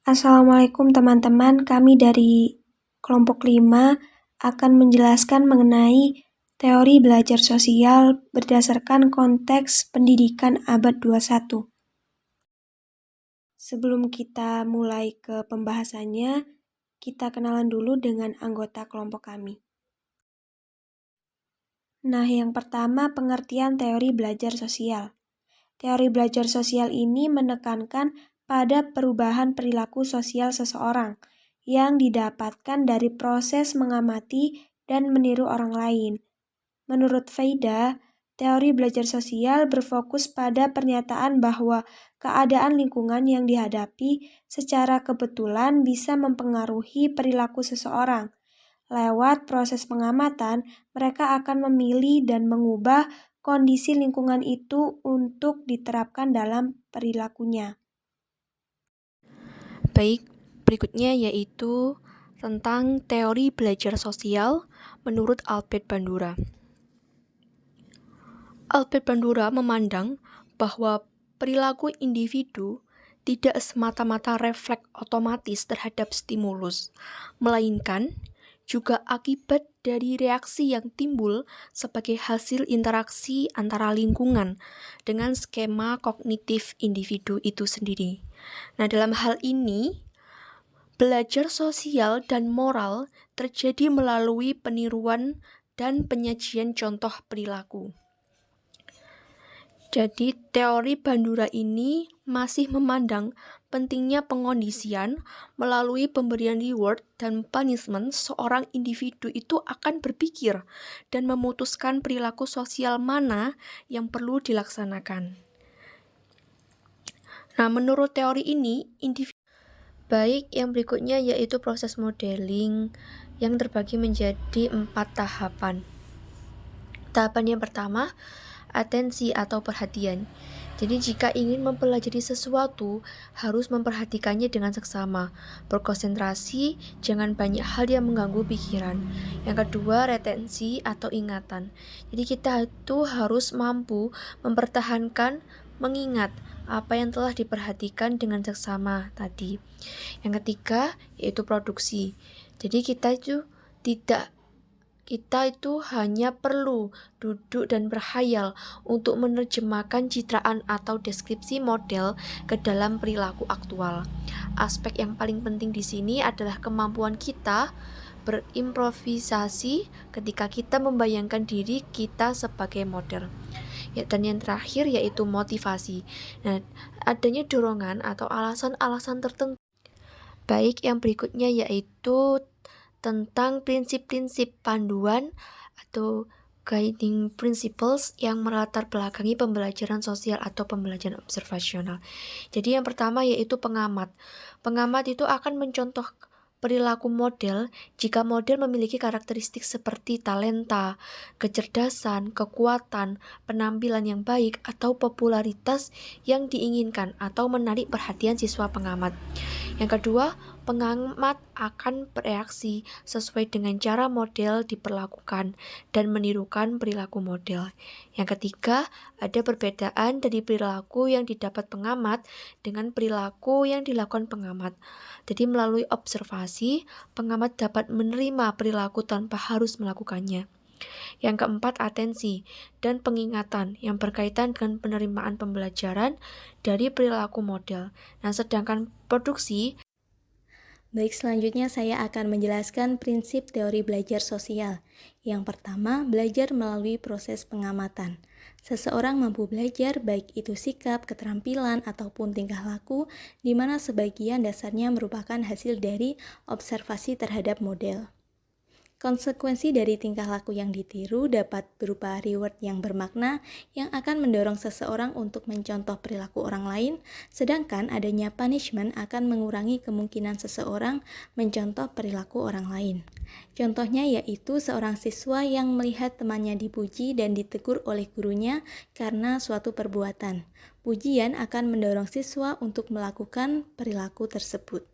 Assalamualaikum teman-teman, kami dari kelompok 5 akan menjelaskan mengenai teori belajar sosial berdasarkan konteks pendidikan abad 21. Sebelum kita mulai ke pembahasannya, kita kenalan dulu dengan anggota kelompok kami. Nah, yang pertama pengertian teori belajar sosial. Teori belajar sosial ini menekankan pada perubahan perilaku sosial seseorang yang didapatkan dari proses mengamati dan meniru orang lain. Menurut Feida, teori belajar sosial berfokus pada pernyataan bahwa keadaan lingkungan yang dihadapi secara kebetulan bisa mempengaruhi perilaku seseorang. Lewat proses pengamatan, mereka akan memilih dan mengubah kondisi lingkungan itu untuk diterapkan dalam perilakunya. Baik, berikutnya yaitu tentang teori belajar sosial menurut Albert Bandura. Albert Bandura memandang bahwa perilaku individu tidak semata-mata refleks otomatis terhadap stimulus, melainkan juga akibat dari reaksi yang timbul sebagai hasil interaksi antara lingkungan dengan skema kognitif individu itu sendiri. Nah, dalam hal ini, belajar sosial dan moral terjadi melalui peniruan dan penyajian contoh perilaku. Jadi, teori Bandura ini masih memandang pentingnya pengondisian melalui pemberian reward dan punishment. Seorang individu itu akan berpikir dan memutuskan perilaku sosial mana yang perlu dilaksanakan. Nah, menurut teori ini, individu baik, yang berikutnya yaitu proses modeling yang terbagi menjadi 4 tahapan. Tahapan yang pertama, atensi atau perhatian. Jadi jika ingin mempelajari sesuatu, harus memperhatikannya dengan seksama. Berkonsentrasi, jangan banyak hal yang mengganggu pikiran. Yang kedua, retensi atau ingatan. Jadi kita itu harus mampu mempertahankan, mengingat apa yang telah diperhatikan dengan seksama tadi. Yang ketiga, yaitu produksi. Jadi kita itu hanya perlu duduk dan berhayal untuk menerjemahkan citraan atau deskripsi model ke dalam perilaku aktual. Aspek yang paling penting di sini adalah kemampuan kita berimprovisasi ketika kita membayangkan diri kita sebagai model. Ya, dan yang terakhir yaitu motivasi. Nah, adanya dorongan atau alasan-alasan tertentu. Baik, yang berikutnya yaitu tentang prinsip-prinsip panduan atau guiding principles yang melatar belakangi pembelajaran sosial atau pembelajaran observasional. Jadi yang pertama yaitu pengamat. Pengamat itu akan mencontoh perilaku model jika model memiliki karakteristik seperti talenta, kecerdasan, kekuatan, penampilan yang baik, atau popularitas yang diinginkan atau menarik perhatian siswa pengamat. Yang kedua, pengamat akan bereaksi sesuai dengan cara model diperlakukan dan menirukan perilaku model. Yang ketiga, ada perbedaan dari perilaku yang didapat pengamat dengan perilaku yang dilakukan pengamat. Jadi melalui observasi, pengamat dapat menerima perilaku tanpa harus melakukannya. Yang keempat, atensi dan pengingatan yang berkaitan dengan penerimaan pembelajaran dari perilaku model. Nah, sedangkan produksi. Baik, selanjutnya saya akan menjelaskan prinsip teori belajar sosial. Yang pertama, belajar melalui proses pengamatan. Seseorang mampu belajar baik itu sikap, keterampilan, ataupun tingkah laku, di mana sebagian dasarnya merupakan hasil dari observasi terhadap model. Konsekuensi dari tingkah laku yang ditiru dapat berupa reward yang bermakna yang akan mendorong seseorang untuk mencontoh perilaku orang lain, sedangkan adanya punishment akan mengurangi kemungkinan seseorang mencontoh perilaku orang lain. Contohnya yaitu seorang siswa yang melihat temannya dipuji dan ditegur oleh gurunya karena suatu perbuatan. Pujian akan mendorong siswa untuk melakukan perilaku tersebut.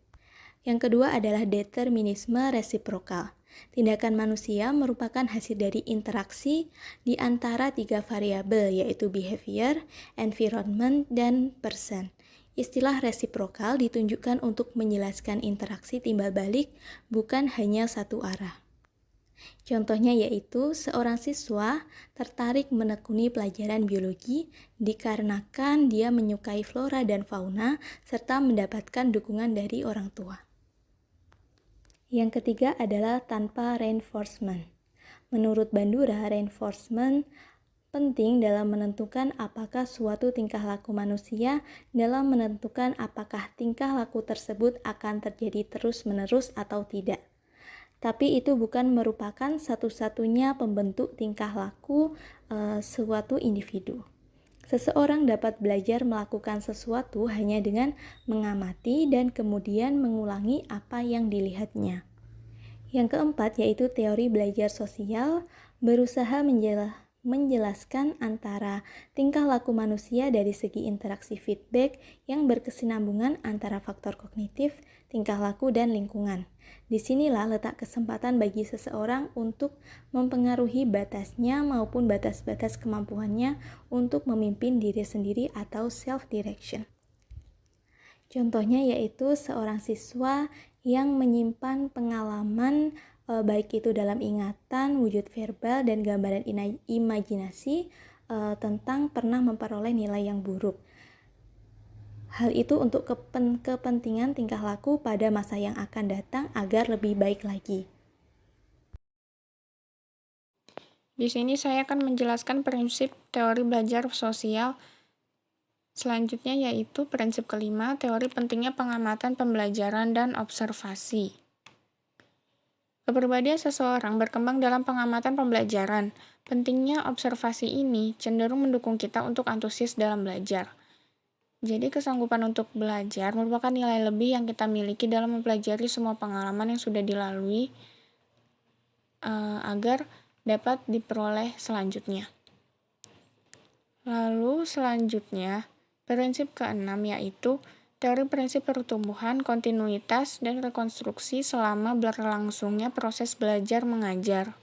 Yang kedua adalah determinisme resiprokal. Tindakan manusia merupakan hasil dari interaksi di antara 3 variabel, yaitu behavior, environment, dan person. Istilah resiprokal ditunjukkan untuk menjelaskan interaksi timbal balik, bukan hanya satu arah. Contohnya yaitu seorang siswa tertarik menekuni pelajaran biologi dikarenakan dia menyukai flora dan fauna serta mendapatkan dukungan dari orang tua. Yang ketiga adalah tanpa reinforcement. Menurut Bandura, reinforcement penting dalam menentukan apakah suatu tingkah laku manusia, dalam menentukan apakah tingkah laku tersebut akan terjadi terus-menerus atau tidak. Tapi itu bukan merupakan satu-satunya pembentuk tingkah laku suatu individu. Seseorang dapat belajar melakukan sesuatu hanya dengan mengamati dan kemudian mengulangi apa yang dilihatnya. Yang keempat yaitu teori belajar sosial, berusaha menjelaskan antara tingkah laku manusia dari segi interaksi feedback yang berkesinambungan antara faktor kognitif, tingkah laku, dan lingkungan. Disinilah letak kesempatan bagi seseorang untuk mempengaruhi batasnya maupun batas-batas kemampuannya untuk memimpin diri sendiri atau self-direction. Contohnya yaitu seorang siswa yang menyimpan pengalaman baik itu dalam ingatan, wujud verbal, dan gambaran imajinasi tentang pernah memperoleh nilai yang buruk. Hal itu untuk kepentingan tingkah laku pada masa yang akan datang agar lebih baik lagi. Di sini saya akan menjelaskan prinsip teori belajar sosial. Selanjutnya yaitu prinsip kelima, teori pentingnya pengamatan, pembelajaran, dan observasi. Kepribadian seseorang berkembang dalam pengamatan pembelajaran. Pentingnya observasi ini cenderung mendukung kita untuk antusias dalam belajar. Jadi kesanggupan untuk belajar merupakan nilai lebih yang kita miliki dalam mempelajari semua pengalaman yang sudah dilalui agar dapat diperoleh selanjutnya. Lalu selanjutnya, prinsip keenam yaitu teori prinsip pertumbuhan, kontinuitas, dan rekonstruksi selama berlangsungnya proses belajar mengajar.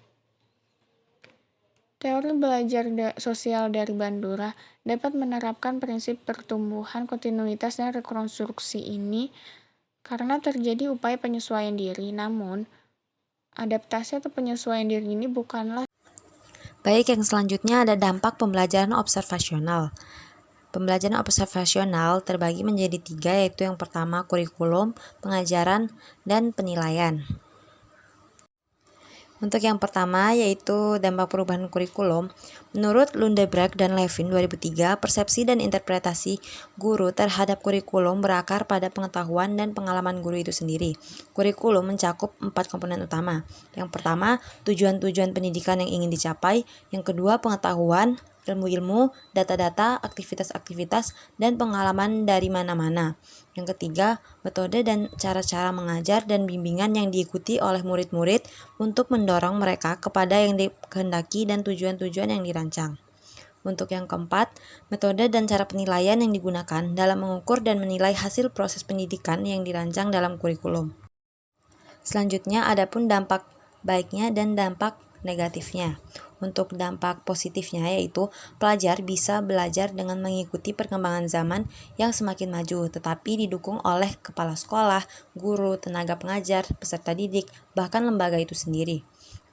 Teori belajar sosial dari Bandura dapat menerapkan prinsip pertumbuhan, kontinuitas, dan rekonstruksi ini karena terjadi upaya penyesuaian diri, namun adaptasi atau penyesuaian diri ini bukanlah. Baik, yang selanjutnya ada dampak pembelajaran observasional. Pembelajaran observasional terbagi menjadi 3, yaitu yang pertama kurikulum, pengajaran, dan penilaian. Untuk yang pertama yaitu dampak perubahan kurikulum, menurut Lundeberg dan Levin 2003, persepsi dan interpretasi guru terhadap kurikulum berakar pada pengetahuan dan pengalaman guru itu sendiri. Kurikulum mencakup 4 komponen utama. Yang pertama, tujuan-tujuan pendidikan yang ingin dicapai. Yang kedua, pengetahuan, ilmu-ilmu, data-data, aktivitas-aktivitas, dan pengalaman dari mana-mana. Yang ketiga, metode dan cara-cara mengajar dan bimbingan yang diikuti oleh murid-murid untuk mendorong mereka kepada yang dikehendaki dan tujuan-tujuan yang dirancang. Untuk yang keempat, metode dan cara penilaian yang digunakan dalam mengukur dan menilai hasil proses pendidikan yang dirancang dalam kurikulum. Selanjutnya, adapun dampak baiknya dan dampak negatifnya. Untuk dampak positifnya yaitu pelajar bisa belajar dengan mengikuti perkembangan zaman yang semakin maju, tetapi didukung oleh kepala sekolah, guru, tenaga pengajar, peserta didik, bahkan lembaga itu sendiri.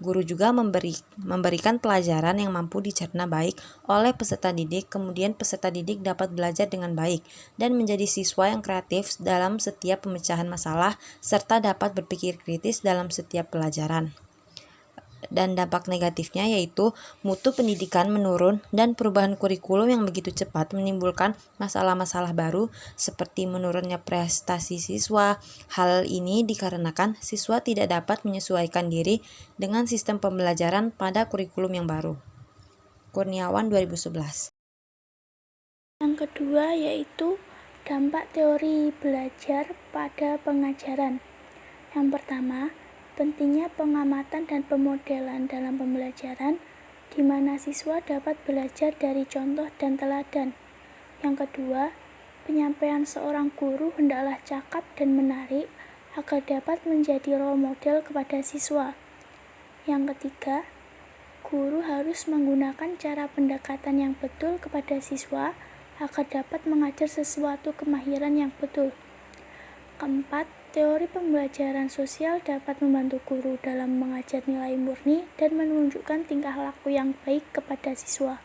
Guru juga memberikan pelajaran yang mampu dicerna baik oleh peserta didik, kemudian peserta didik dapat belajar dengan baik dan menjadi siswa yang kreatif dalam setiap pemecahan masalah serta dapat berpikir kritis dalam setiap pelajaran. Dan dampak negatifnya yaitu mutu pendidikan menurun dan perubahan kurikulum yang begitu cepat menimbulkan masalah-masalah baru seperti menurunnya prestasi siswa. Hal ini dikarenakan siswa tidak dapat menyesuaikan diri dengan sistem pembelajaran pada kurikulum yang baru. Kurniawan 2011. Yang kedua yaitu dampak teori belajar pada pengajaran. Yang pertama, pentingnya pengamatan dan pemodelan dalam pembelajaran, di mana siswa dapat belajar dari contoh dan teladan. Yang kedua, penyampaian seorang guru hendaklah cakap dan menarik agar dapat menjadi role model kepada siswa. Yang ketiga, guru harus menggunakan cara pendekatan yang betul kepada siswa agar dapat mengajar sesuatu kemahiran yang betul. Keempat, teori pembelajaran sosial dapat membantu guru dalam mengajar nilai murni dan menunjukkan tingkah laku yang baik kepada siswa.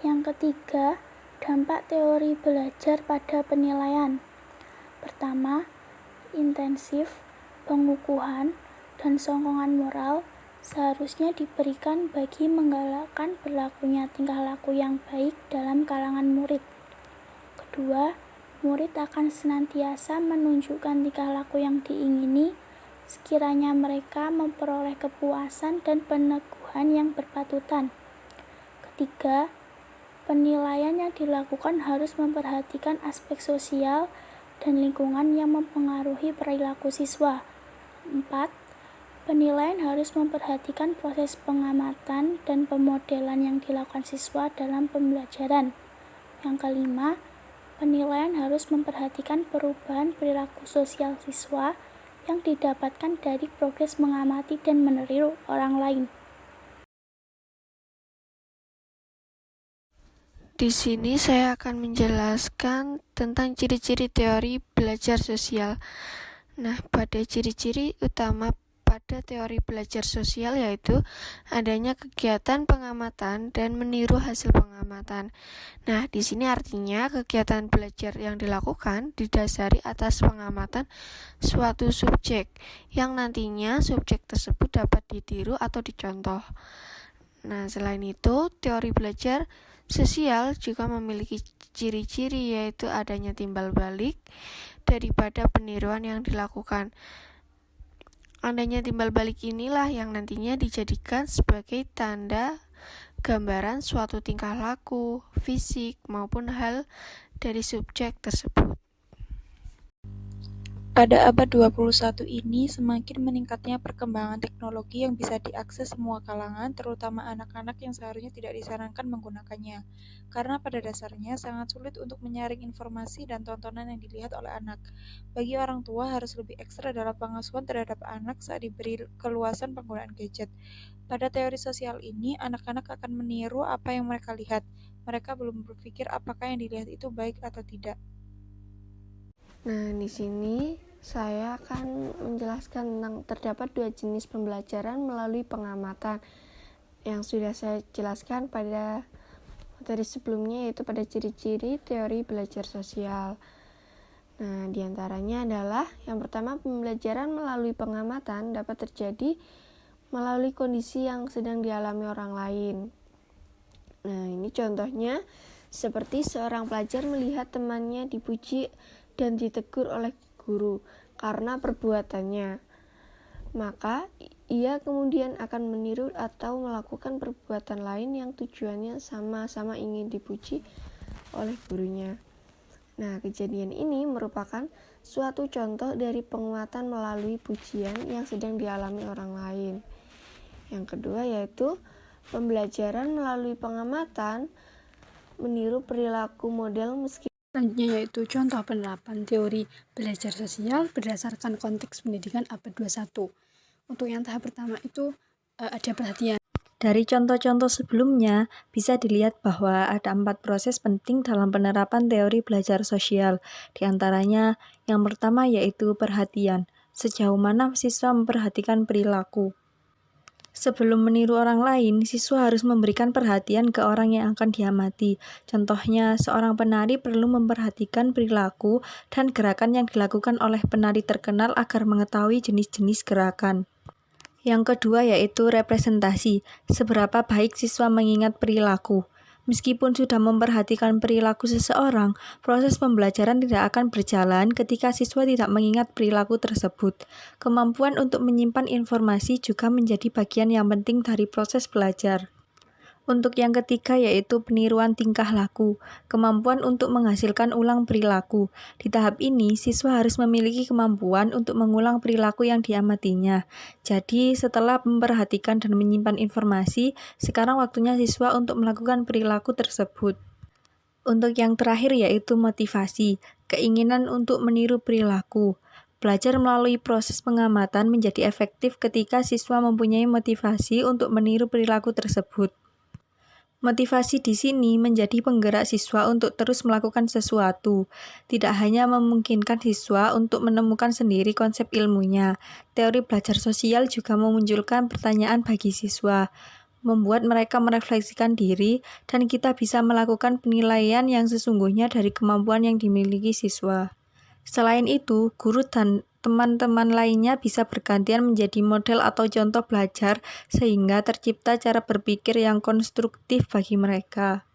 Yang ketiga, dampak teori belajar pada penilaian. Pertama, intensif, pengukuhan, dan sokongan moral seharusnya diberikan bagi menggalakkan berlakunya tingkah laku yang baik dalam kalangan murid. Kedua, murid akan senantiasa menunjukkan tingkah laku yang diingini sekiranya mereka memperoleh kepuasan dan peneguhan yang berpatutan. Ketiga, penilaian yang dilakukan harus memperhatikan aspek sosial dan lingkungan yang mempengaruhi perilaku siswa. 4. Penilaian harus memperhatikan proses pengamatan dan pemodelan yang dilakukan siswa dalam pembelajaran. Yang kelima, penilaian harus memperhatikan perubahan perilaku sosial siswa yang didapatkan dari progres mengamati dan meniru orang lain. Di sini saya akan menjelaskan tentang ciri-ciri teori belajar sosial. Nah, pada ciri-ciri utama pada teori belajar sosial yaitu adanya kegiatan pengamatan dan meniru hasil pengamatan. Nah, di sini artinya kegiatan belajar yang dilakukan didasari atas pengamatan suatu subjek yang nantinya subjek tersebut dapat ditiru atau dicontoh. Nah, selain itu, teori belajar sosial juga memiliki ciri-ciri yaitu adanya timbal balik daripada peniruan yang dilakukan. Adanya timbal balik inilah yang nantinya dijadikan sebagai tanda gambaran suatu tingkah laku, fisik, maupun hal dari subjek tersebut. Pada abad 21 ini, semakin meningkatnya perkembangan teknologi yang bisa diakses semua kalangan, terutama anak-anak yang seharusnya tidak disarankan menggunakannya. Karena pada dasarnya sangat sulit untuk menyaring informasi dan tontonan yang dilihat oleh anak. Bagi orang tua harus lebih ekstra dalam pengasuhan terhadap anak saat diberi keluasan penggunaan gadget. Pada teori sosial ini, anak-anak akan meniru apa yang mereka lihat. Mereka belum berpikir apakah yang dilihat itu baik atau tidak. Nah, di sini saya akan menjelaskan tentang terdapat dua jenis pembelajaran melalui pengamatan yang sudah saya jelaskan pada materi sebelumnya, yaitu pada ciri-ciri teori belajar sosial. Nah, diantaranya adalah yang pertama, pembelajaran melalui pengamatan dapat terjadi melalui kondisi yang sedang dialami orang lain. Nah, ini contohnya seperti seorang pelajar melihat temannya dipuji dan ditegur oleh guru karena perbuatannya. Maka ia kemudian akan meniru atau melakukan perbuatan lain yang tujuannya sama-sama ingin dipuji oleh gurunya. Nah, kejadian ini merupakan suatu contoh dari penguatan melalui pujian yang sedang dialami orang lain. Yang kedua yaitu pembelajaran melalui pengamatan meniru perilaku model meski. Selanjutnya yaitu contoh penerapan teori belajar sosial berdasarkan konteks pendidikan abad 21. Untuk yang tahap pertama itu ada perhatian. Dari contoh-contoh sebelumnya, bisa dilihat bahwa ada 4 proses penting dalam penerapan teori belajar sosial. Di antaranya, yang pertama yaitu perhatian. Sejauh mana siswa memperhatikan perilaku. Sebelum meniru orang lain, siswa harus memberikan perhatian ke orang yang akan diamati. Contohnya, seorang penari perlu memperhatikan perilaku dan gerakan yang dilakukan oleh penari terkenal agar mengetahui jenis-jenis gerakan. Yang kedua yaitu representasi. Seberapa baik siswa mengingat perilaku. Meskipun sudah memperhatikan perilaku seseorang, proses pembelajaran tidak akan berjalan ketika siswa tidak mengingat perilaku tersebut. Kemampuan untuk menyimpan informasi juga menjadi bagian yang penting dari proses belajar. Untuk yang ketiga yaitu peniruan tingkah laku, kemampuan untuk menghasilkan ulang perilaku. Di tahap ini, siswa harus memiliki kemampuan untuk mengulang perilaku yang diamatinya. Jadi, setelah memperhatikan dan menyimpan informasi, sekarang waktunya siswa untuk melakukan perilaku tersebut. Untuk yang terakhir yaitu motivasi, keinginan untuk meniru perilaku. Belajar melalui proses pengamatan menjadi efektif ketika siswa mempunyai motivasi untuk meniru perilaku tersebut. Motivasi di sini menjadi penggerak siswa untuk terus melakukan sesuatu. Tidak hanya memungkinkan siswa untuk menemukan sendiri konsep ilmunya, teori belajar sosial juga memunculkan pertanyaan bagi siswa, membuat mereka merefleksikan diri, dan kita bisa melakukan penilaian yang sesungguhnya dari kemampuan yang dimiliki siswa. Selain itu, guru dan teman-teman lainnya bisa bergantian menjadi model atau contoh belajar sehingga tercipta cara berpikir yang konstruktif bagi mereka.